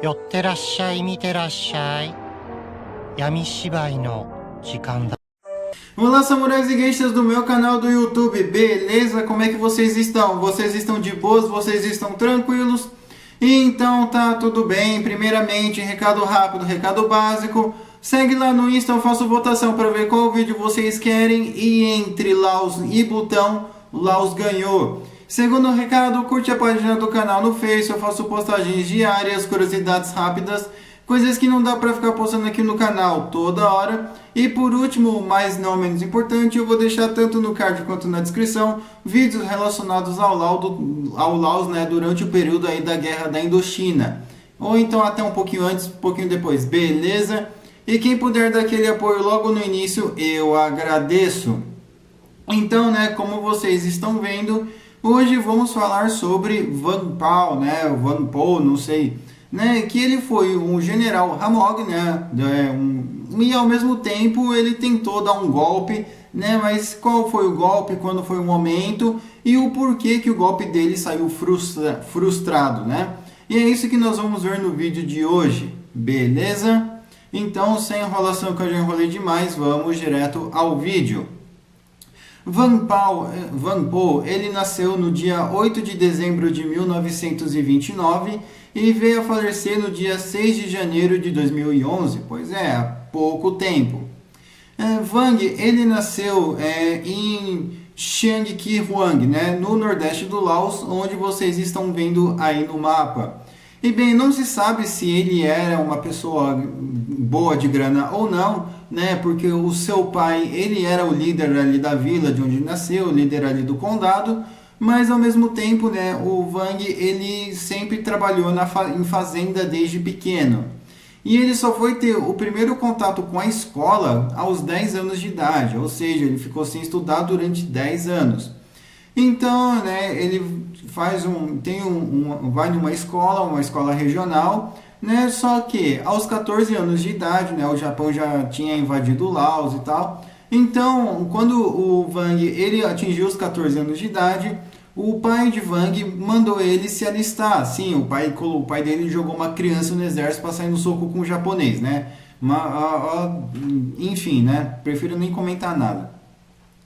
寄ってらっしゃい、見てらっしゃい。闇芝居の時間だ。Olá, samurais e geishas do meu canal do YouTube, beleza? Como é que vocês estão? Vocês estão de boas? Vocês estão tranquilos? Então tá tudo bem. Primeiramente, recado rápido, recado básico. Segue lá no Insta, eu faço votação para ver qual vídeo vocês querem e entre Laos e Butão, Laos ganhou. Segundo recado, curte a página do canal no Face, eu faço postagens diárias, curiosidades rápidas, coisas que não dá pra ficar postando aqui no canal toda hora. E por último, mas não menos importante, eu vou deixar tanto no card quanto na descrição vídeos relacionados ao Laos, né, durante o período aí da Guerra da Indochina. Ou então até um pouquinho antes, um pouquinho depois, beleza? E quem puder dar aquele apoio logo no início, eu agradeço. Então, né, como vocês estão vendo, hoje vamos falar sobre Vang Pao, né, o Vang Po, não sei, né, que ele foi um general Hamog, né, e ao mesmo tempo ele tentou dar um golpe, né, mas qual foi o golpe, quando foi o momento e o porquê que o golpe dele saiu frustrado, né? E é isso que nós vamos ver no vídeo de hoje, beleza? Então, sem enrolação que eu já enrolei demais, vamos direto ao vídeo. Vang Po, ele nasceu no dia 8 de dezembro de 1929 e veio a falecer no dia 6 de janeiro de 2011, pois é, há pouco tempo. Vang, ele nasceu em Chiang Ki-Huang, né, no nordeste do Laos, onde vocês estão vendo aí no mapa. E bem, não se sabe se ele era uma pessoa boa de grana ou não, né? Porque o seu pai, ele era o líder ali da vila de onde nasceu, o líder ali do condado, mas ao mesmo tempo, né, o Vang, ele sempre trabalhou em fazenda desde pequeno. E ele só foi ter o primeiro contato com a escola aos 10 anos de idade, ou seja, ele ficou sem estudar durante 10 anos. Então, né, ele vai numa escola regional, né, só que aos 14 anos de idade, né, o Japão já tinha invadido o Laos e tal. Então, quando o Vang ele atingiu os 14 anos de idade, o pai de Vang mandou ele se alistar. Sim, o pai dele jogou uma criança no exército para sair no soco com o japonês, né? Enfim, né? Prefiro nem comentar nada.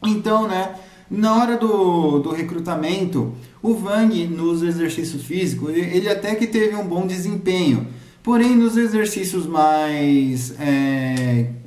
Então, né? Na hora do recrutamento, o Vang, nos exercícios físicos, ele até que teve um bom desempenho. Porém, nos exercícios mais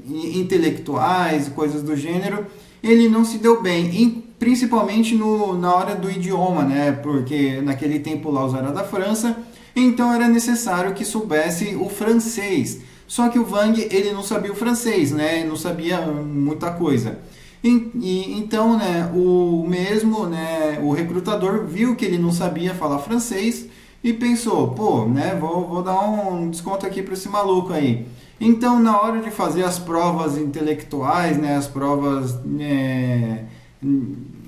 intelectuais e coisas do gênero, ele não se deu bem. Principalmente na hora do idioma, né? Porque naquele tempo o Laos era da França, então era necessário que soubesse o francês. Só que o Vang, ele não sabia o francês, né? Não sabia muita coisa. Então, né, o recrutador viu que ele não sabia falar francês e pensou, pô, né, vou dar um desconto aqui para esse maluco aí. Então, na hora de fazer as provas intelectuais, né, as provas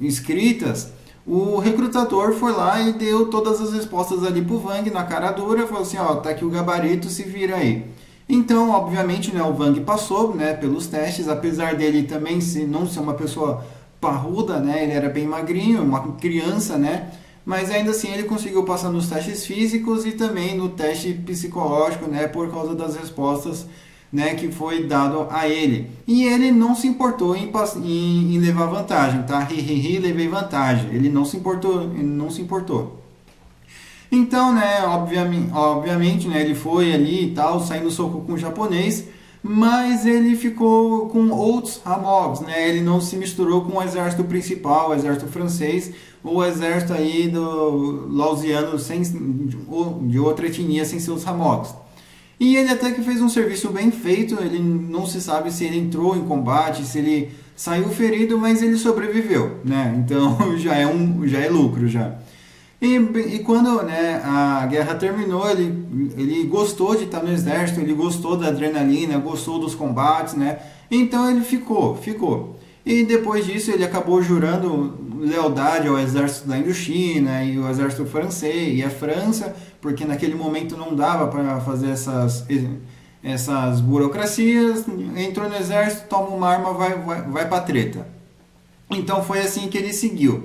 escritas, o recrutador foi lá e deu todas as respostas ali pro Vang na cara dura, falou assim, ó, tá aqui o gabarito, se vira aí. Então, obviamente, né, o Vang passou, né, pelos testes, apesar dele também não ser uma pessoa parruda, né, ele era bem magrinho, uma criança, né, mas ainda assim ele conseguiu passar nos testes físicos e também no teste psicológico, né, por causa das respostas, né, que foi dado a ele. E ele não se importou em levar vantagem, tá? Levei vantagem. Ele não se importou. Então, né, obviamente, né, ele foi ali e tal, saindo no soco com o japonês, mas ele ficou com outros Hamogs, né, ele não se misturou com o exército principal, o exército francês, ou o exército aí do lausiano de outra etnia sem seus Hamogs. E ele até que fez um serviço bem feito, ele não se sabe se ele entrou em combate, se ele saiu ferido, mas ele sobreviveu, né, então já é lucro já. E quando, né, a guerra terminou, ele gostou de estar no exército, ele gostou da adrenalina, gostou dos combates, né? Então ele ficou. E depois disso ele acabou jurando lealdade ao exército da Indochina e o exército francês e a França, porque naquele momento não dava para fazer essas burocracias. Entrou no exército, toma uma arma, vai para treta. Então foi assim que ele seguiu.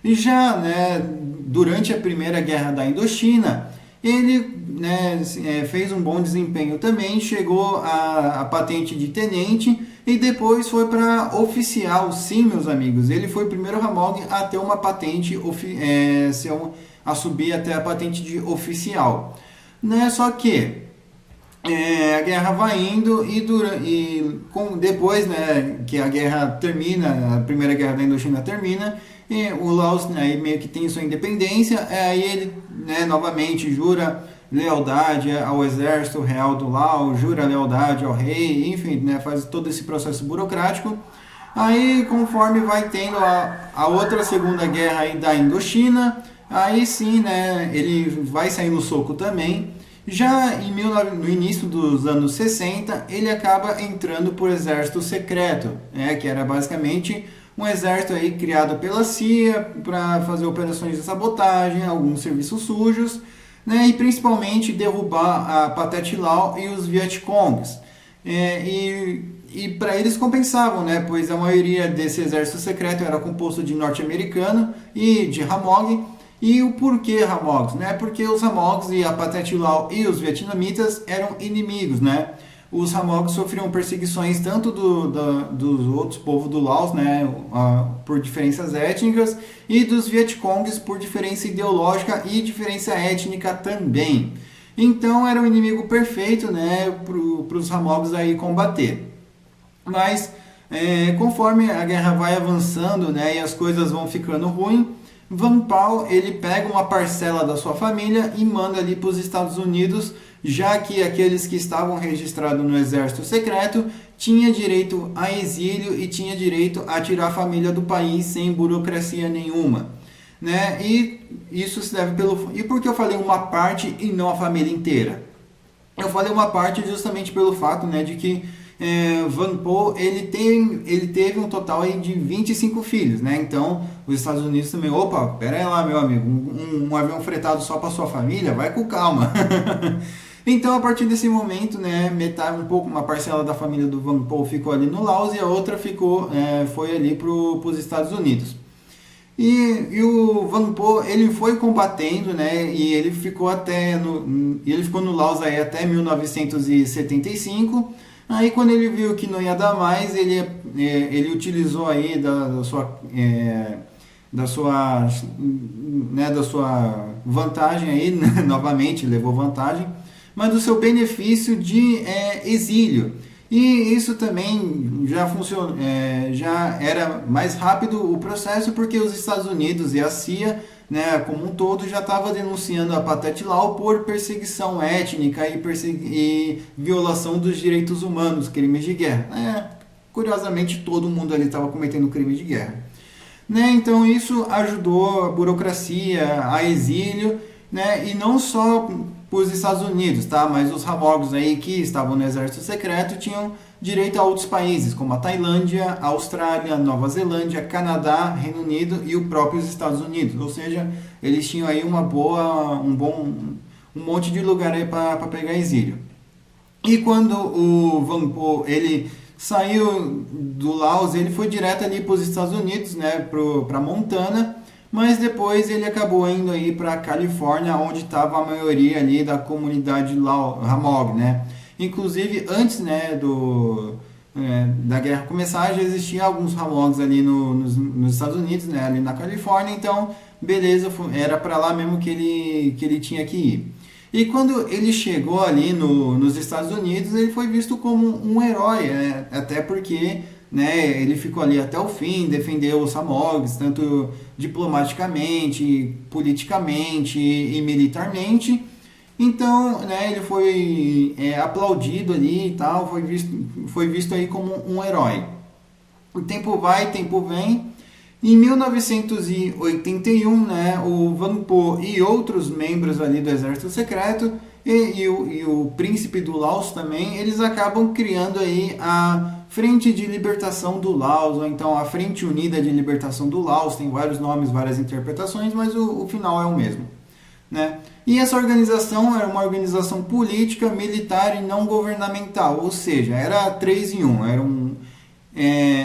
E já, né, durante a primeira guerra da Indochina, ele, né, fez um bom desempenho também, chegou à patente de tenente e depois foi para oficial. Sim, meus amigos, ele foi o primeiro Ramog a ter uma patente, a subir até a patente de oficial. Né? Só que a guerra vai indo depois, né, que a guerra termina, a primeira guerra da Indochina termina, e o Laos, né, meio que tem sua independência, aí ele, né, novamente jura lealdade ao exército real do Laos, jura lealdade ao rei, enfim, né, faz todo esse processo burocrático. Aí, conforme vai tendo a outra segunda guerra aí da Indochina, aí sim, né, ele vai sair no soco também. Já no início dos anos 60, ele acaba entrando por exército secreto, né, que era basicamente um exército aí criado pela CIA para fazer operações de sabotagem, alguns serviços sujos, né, e principalmente derrubar a Pathet Lao e os Vietcongs. E para eles compensavam, né, pois a maioria desse exército secreto era composto de norte-americano e de Ramog. E o porquê Ramogs, né? Porque os Ramogs e a Pathet Lao e os vietnamitas eram inimigos, né? Os Ramogs sofriam perseguições tanto dos outros povos do Laos, né? Por diferenças étnicas, e dos Vietcongs por diferença ideológica e diferença étnica também. Então era um inimigo perfeito, né? Para os Ramogs aí combater. Mas conforme a guerra vai avançando, né? E as coisas vão ficando ruins, Vanpao ele pega uma parcela da sua família e manda ali para os Estados Unidos, já que aqueles que estavam registrados no exército secreto tinha direito a exílio e tinha direito a tirar a família do país sem burocracia nenhuma, né? E isso se deve E por que eu falei uma parte e não a família inteira? Eu falei uma parte justamente pelo fato, né, de que Vanpao ele teve um total aí de 25 filhos, né? Então os Estados Unidos também, opa, pera aí lá, meu amigo, um avião fretado só para sua família, vai com calma. Então a partir desse momento, né, uma parcela da família do Vanpao ficou ali no Laos e a outra foi ali para os Estados Unidos. E o Vanpao ele foi combatendo, né, e ele ficou no Laos aí até 1975. Aí quando ele viu que não ia dar mais, ele utilizou aí da sua vantagem aí, novamente levou vantagem, mas do seu benefício de exílio. E isso também já funcionou, já era mais rápido o processo, porque os Estados Unidos e a CIA, né, como um todo, já estava denunciando a Pathet Lao por perseguição étnica e violação dos direitos humanos, crimes de guerra. Curiosamente, todo mundo ali estava cometendo crimes de guerra. Né? Então isso ajudou a burocracia, a exílio, né? E não só para os Estados Unidos, tá? Mas os Ramogs aí que estavam no exército secreto tinham direito a outros países, como a Tailândia, a Austrália, Nova Zelândia, Canadá, Reino Unido e o próprio Estados Unidos. Ou seja, eles tinham aí um monte de lugar aí para pegar exílio. E quando o Vanpao ele saiu do Laos, ele foi direto ali para os Estados Unidos, né, para Montana, mas depois ele acabou indo aí para a Califórnia, onde estava a maioria ali da comunidade Ramog, né? Inclusive, antes, né, da guerra começar, já existia alguns Ramogs ali nos Estados Unidos, né, ali na Califórnia, então, beleza, era para lá mesmo que ele tinha que ir. E quando ele chegou ali nos Estados Unidos, ele foi visto como um herói, né, até porque, né, ele ficou ali até o fim, defendeu os Ramogs, tanto diplomaticamente, politicamente e militarmente. Então, né, ele foi aplaudido ali e tal, foi visto aí como um herói. O tempo vai, tempo vem. Em 1981, né, o Vanpao e outros membros ali do exército secreto e o príncipe do Laos também, eles acabam criando aí a Frente de Libertação do Laos, ou então a Frente Unida de Libertação do Laos, tem vários nomes, várias interpretações, mas o final é o mesmo, né? E essa organização era uma organização política, militar e não governamental, ou seja, era 3 em 1,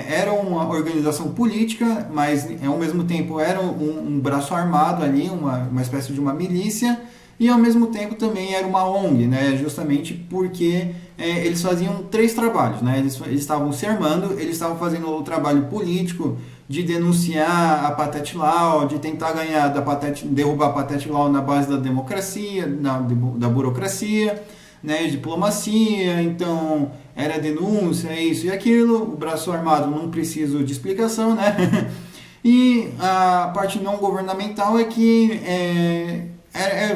era uma organização política, mas ao mesmo tempo era um braço armado ali, uma espécie de uma milícia, e ao mesmo tempo também era uma ONG, né? Justamente porque eles faziam 3 trabalhos, né? Eles estavam se armando, eles estavam fazendo o trabalho político de denunciar a Pathet Lao, de tentar ganhar derrubar a Pathet Lao na base da democracia, da burocracia, né, diplomacia. Então era denúncia, isso e aquilo. O braço armado não preciso de explicação, né? E a parte não governamental é que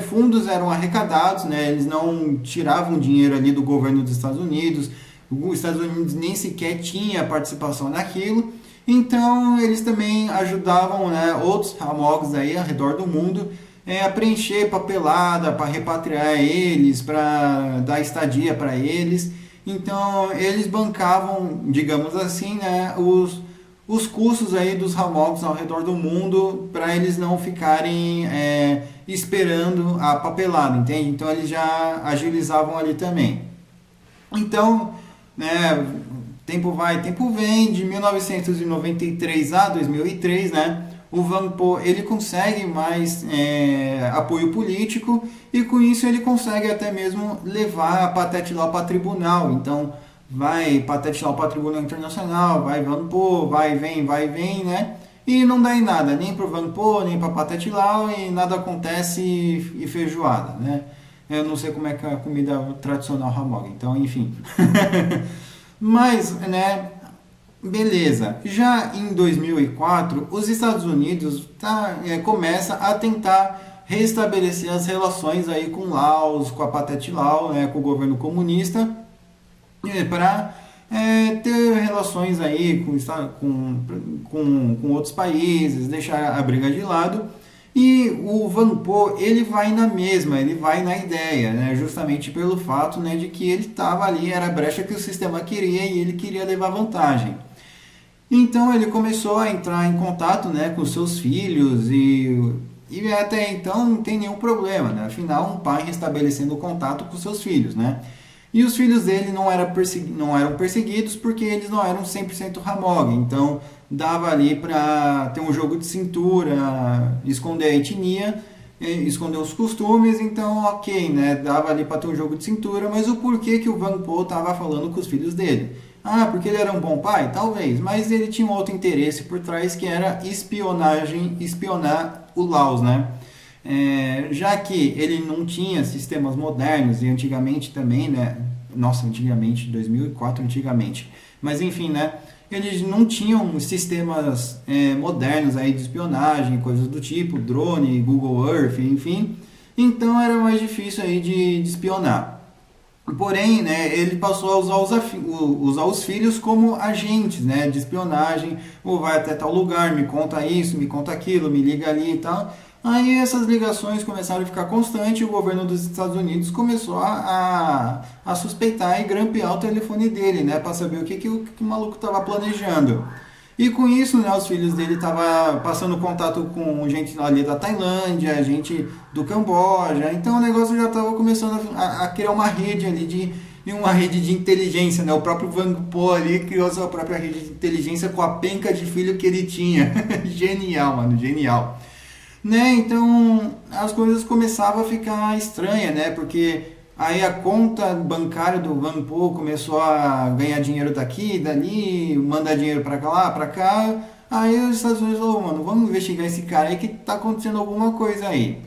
fundos eram arrecadados, né? Eles não tiravam dinheiro ali do governo dos Estados Unidos. Os Estados Unidos nem sequer tinha participação naquilo. Então eles também ajudavam, né, outros Hamogs aí ao redor do mundo a preencher papelada para repatriar eles, para dar estadia para eles. Então eles bancavam, digamos assim, né, os custos aí dos Hamogs ao redor do mundo, para eles não ficarem esperando a papelada, entende? Então eles já agilizavam ali também. Então, né, tempo vai, tempo vem, de 1993 a 2003, né, o Van Po ele consegue mais apoio político, e com isso ele consegue até mesmo levar a Pathet Lao para tribunal. Então vai Pathet Lao para tribunal internacional, vai Van Po, vai e vem, né? E não dá em nada, nem para o Van Po, nem para Pathet Lao, e nada acontece, e feijoada, né? Eu não sei como é que é a comida tradicional Hamog, então enfim. Mas, né, beleza. Já em 2004, os Estados Unidos começa a tentar restabelecer as relações aí com Laos, com a Pathet Lao, né, com o governo comunista, para ter relações aí com outros países, deixar a briga de lado. E o Van Po, ele vai na mesma, ele vai na ideia, né? Justamente pelo fato, né, de que ele estava ali, era a brecha que o sistema queria, e ele queria levar vantagem. Então ele começou a entrar em contato, né, com seus filhos, e até então não tem nenhum problema, né? Afinal, um pai restabelecendo o contato com seus filhos, né? E os filhos dele não eram perseguidos porque eles não eram 100% Hamog. Então dava ali para ter um jogo de cintura, esconder a etnia, esconder os costumes. Então ok, né? Dava ali para ter um jogo de cintura. Mas o porquê que o Van Po estava falando com os filhos dele? Ah, porque ele era um bom pai? Talvez. Mas ele tinha um outro interesse por trás, que era espionar o Laos, né? Já que ele não tinha sistemas modernos, e antigamente também, né? Nossa, antigamente, 2004, antigamente. Mas enfim, né? Eles não tinham sistemas modernos aí de espionagem, coisas do tipo, drone, Google Earth, enfim. Então era mais difícil aí de espionar. Porém, né, ele passou a usar os filhos como agentes, né, de espionagem. Ou vai até tal lugar, me conta isso, me conta aquilo, me liga ali e tal. Aí essas ligações começaram a ficar constantes, e o governo dos Estados Unidos começou a suspeitar e grampear o telefone dele, né, para saber o que o maluco estava planejando. E com isso, né, os filhos dele estavam passando contato com gente ali da Tailândia, gente do Camboja. Então o negócio já estava começando a criar uma rede ali de inteligência, né? O próprio Van Po ali criou sua própria rede de inteligência com a penca de filho que ele tinha. Genial, mano, genial. Né? Então as coisas começavam a ficar estranhas, né? Porque aí a conta bancária do Van Po começou a ganhar dinheiro daqui, dali, mandar dinheiro para lá, para cá. Aí os Estados Unidos falaram, mano, vamos investigar esse cara aí, que tá acontecendo alguma coisa aí.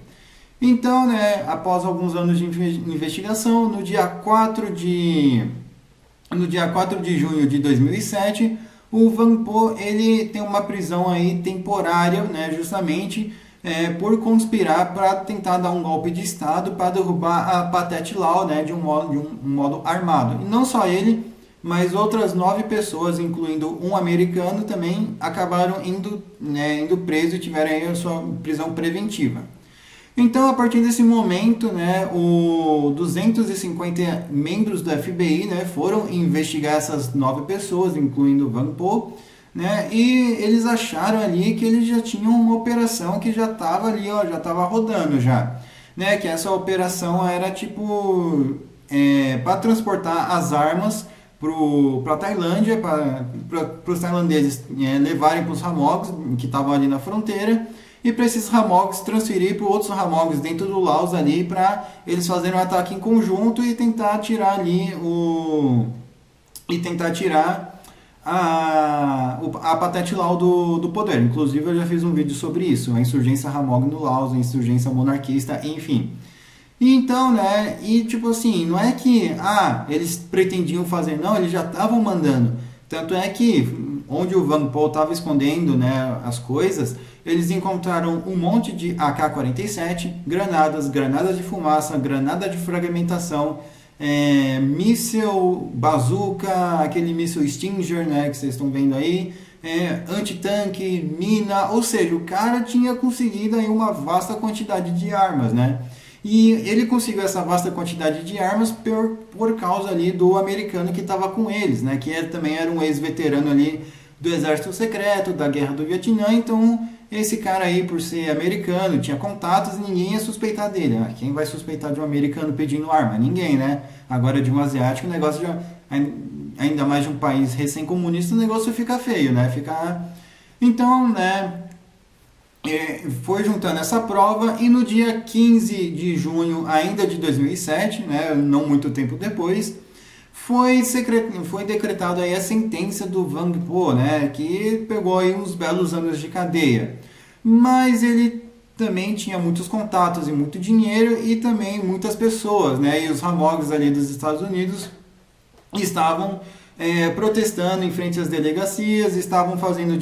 Então, né, após alguns anos de investigação, no dia 4 de junho de 2007, o Van Po ele tem uma prisão aí temporária, né, justamente por conspirar para tentar dar um golpe de Estado para derrubar a Pathet Lao, né, de um modo armado. E não só ele, mas outras 9 pessoas, incluindo um americano, também acabaram indo preso e tiveram aí a sua prisão preventiva. Então, a partir desse momento, né, 250 membros do FBI, né, foram investigar essas 9 pessoas, incluindo o Van Po, né, e eles acharam ali que eles já tinham uma operação que já estava ali, ó, já estava rodando já, né, que essa operação era tipo para transportar as armas para a Tailândia, para os tailandeses levarem para os Hamogs que estavam ali na fronteira, e para esses Ramogs transferir para outros Ramogs dentro do Laos ali, para eles fazerem um ataque em conjunto e tentar tirar ali a Pathet Lao do poder. Inclusive eu já fiz um vídeo sobre isso, a insurgência Ramog no Laos, a insurgência monarquista, enfim. E então, né, e tipo assim, não é que eles pretendiam fazer, não, eles já estavam mandando. Tanto é que onde o Van Paul estava escondendo, né, as coisas, eles encontraram um monte de AK-47, granadas de fumaça, granada de fragmentação, míssil, bazuca, aquele míssil Stinger, né, que vocês estão vendo aí, antitanque, mina, ou seja, o cara tinha conseguido aí uma vasta quantidade de armas, né? E ele conseguiu essa vasta quantidade de armas por causa ali do americano que estava com eles, né? Que também era um ex-veterano ali do exército secreto, da guerra do Vietnã. Então, esse cara aí, por ser americano, tinha contatos e ninguém ia suspeitar dele. Quem vai suspeitar de um americano pedindo arma? Ninguém, né? Agora, de um asiático, o negócio já... Ainda mais de um país recém-comunista, o negócio fica feio, né? Então, né... foi juntando essa prova e no dia 15 de junho ainda de 2007, né, não muito tempo depois, foi decretada aí a sentença do Van Po, né, que pegou aí uns belos anos de cadeia. Mas ele também tinha muitos contatos e muito dinheiro e também muitas pessoas, né, e os Ramogs ali dos Estados Unidos estavam protestando em frente às delegacias, estavam fazendo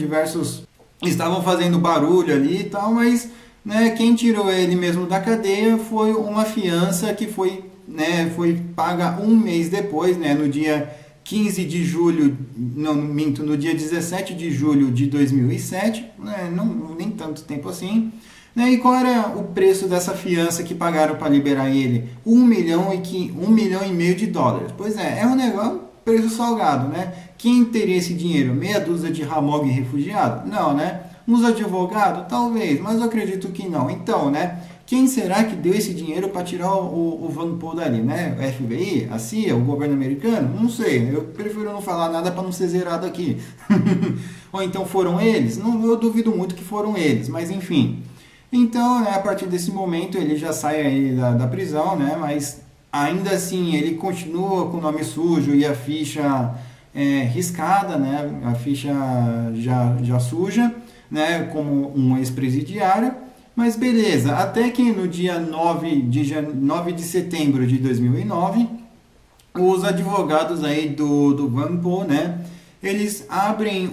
barulho ali e tal, mas, né, quem tirou ele mesmo da cadeia foi uma fiança que foi paga um mês depois, né, no dia 15 de julho, no dia 17 de julho de 2007, né, nem tanto tempo assim, né, e qual era o preço dessa fiança que pagaram para liberar ele? 1,5 milhão de dólares. Pois é um negócio, preço salgado, né? Quem teria esse dinheiro? Meia dúzia de Ramog refugiado? Não, né? Uns advogados? Talvez, mas eu acredito que não. Então, né? Quem será que deu esse dinheiro para tirar o Van Paul dali, né? O FBI? A CIA? O governo americano? Não sei. Eu prefiro não falar nada para não ser zerado aqui. Ou então foram eles? Não, eu duvido muito que foram eles, mas enfim. Então, né, a partir desse momento ele já sai aí da prisão, né? Mas ainda assim ele continua com o nome sujo e a ficha riscada, né? A ficha já suja, né? Como um ex-presidiário. Mas beleza, até que no dia 9 de setembro de 2009, os advogados aí do Van Paul, né? Eles abrem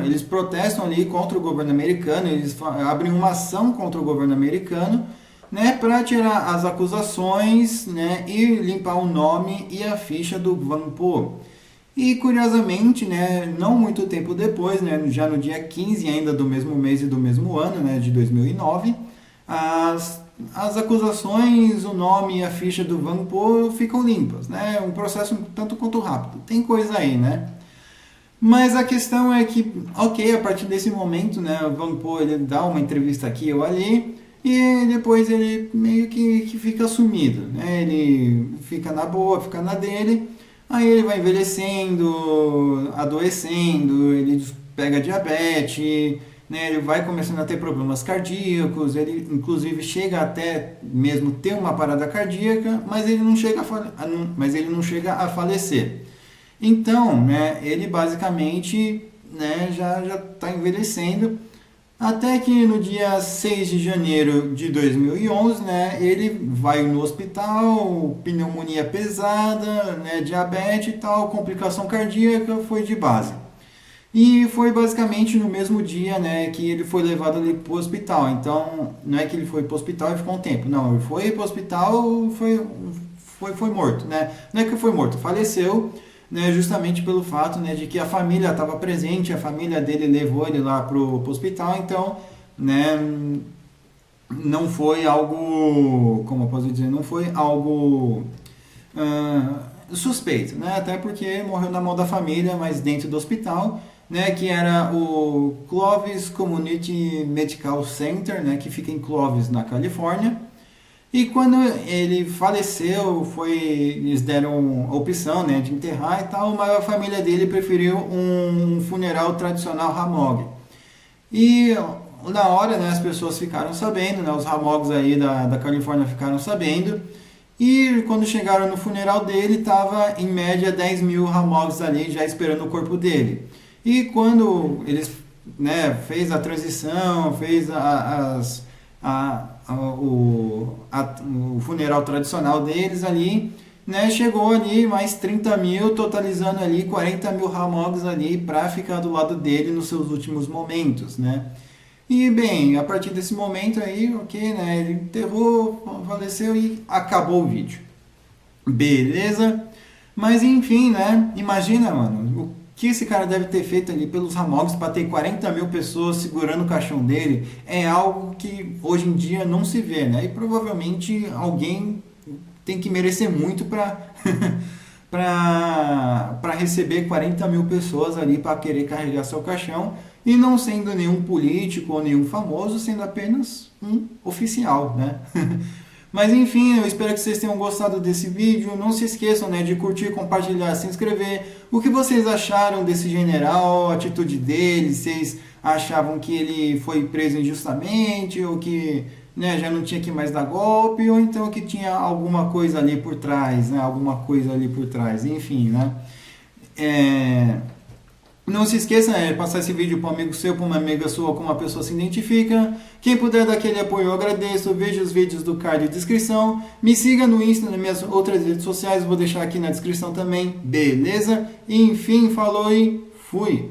eles protestam ali contra o governo americano, eles abrem uma ação contra o governo americano, né, para tirar as acusações, né, e limpar o nome e a ficha do Van Paul. E curiosamente, né, não muito tempo depois, né, já no dia 15 ainda do mesmo mês e do mesmo ano, né, de 2009, as acusações, o nome e a ficha do Van Paul ficam limpas, né? Um processo tanto quanto rápido. Tem coisa aí, né? Mas a questão é que, ok, a partir desse momento, né, o Van Paul ele dá uma entrevista aqui ou ali e depois ele meio que fica sumido, né? Ele fica na boa, fica na dele, aí ele vai envelhecendo, adoecendo, ele pega diabetes, né, ele vai começando a ter problemas cardíacos, ele inclusive chega até mesmo ter uma parada cardíaca, mas ele não chega a falecer. Então, né, ele basicamente, né, já está envelhecendo, até que no dia 6 de janeiro de 2011, né, ele vai no hospital, pneumonia pesada, né, diabetes e tal, complicação cardíaca, foi de base. E foi basicamente no mesmo dia, né, que ele foi levado ali para o hospital. Então, não é que ele foi para o hospital e ficou um tempo. Não, ele foi para o hospital, foi morto, né? Não é que foi morto, faleceu, né, justamente pelo fato, né, de que a família estava presente, a família dele levou ele lá para o hospital. Então, né, não foi algo, como eu posso dizer, não foi algo suspeito, né? Até porque morreu na mão da família, mas dentro do hospital, né, que era o Clovis Community Medical Center, né, que fica em Clovis, na Califórnia. E quando ele faleceu, eles deram a opção, né, de enterrar e tal, mas a família dele preferiu um funeral tradicional Ramog. E na hora, né, as pessoas ficaram sabendo, né, os Ramogs aí da Califórnia ficaram sabendo, e quando chegaram no funeral dele, estava em média 10 mil Ramogs ali já esperando o corpo dele. E quando eles, né, fez a transição, fez o funeral tradicional deles ali, né, chegou ali mais 30 mil, totalizando ali 40 mil Ramogs ali para ficar do lado dele nos seus últimos momentos, né. E bem, a partir desse momento aí, ok, né, ele enterrou, faleceu e acabou o vídeo. Beleza? Mas enfim, né, imagina, mano, o que esse cara deve ter feito ali pelos Ramogs para ter 40 mil pessoas segurando o caixão dele, é algo que hoje em dia não se vê, né, e provavelmente alguém tem que merecer muito para para receber 40 mil pessoas ali para querer carregar seu caixão, e não sendo nenhum político ou nenhum famoso, sendo apenas um oficial, né? Mas enfim, eu espero que vocês tenham gostado desse vídeo. Não se esqueçam, né, de curtir, compartilhar, se inscrever. O que vocês acharam desse general, a atitude dele? Vocês achavam que ele foi preso injustamente, ou que, né, já não tinha que mais dar golpe, ou então que tinha alguma coisa ali por trás, né? Alguma coisa ali por trás, enfim, né? Não se esqueça de passar esse vídeo para um amigo seu, para uma amiga sua, como a pessoa se identifica. Quem puder dar aquele apoio, eu agradeço. Veja os vídeos do card de descrição. Me siga no Insta, nas minhas outras redes sociais, vou deixar aqui na descrição também. Beleza? Enfim, falou e fui!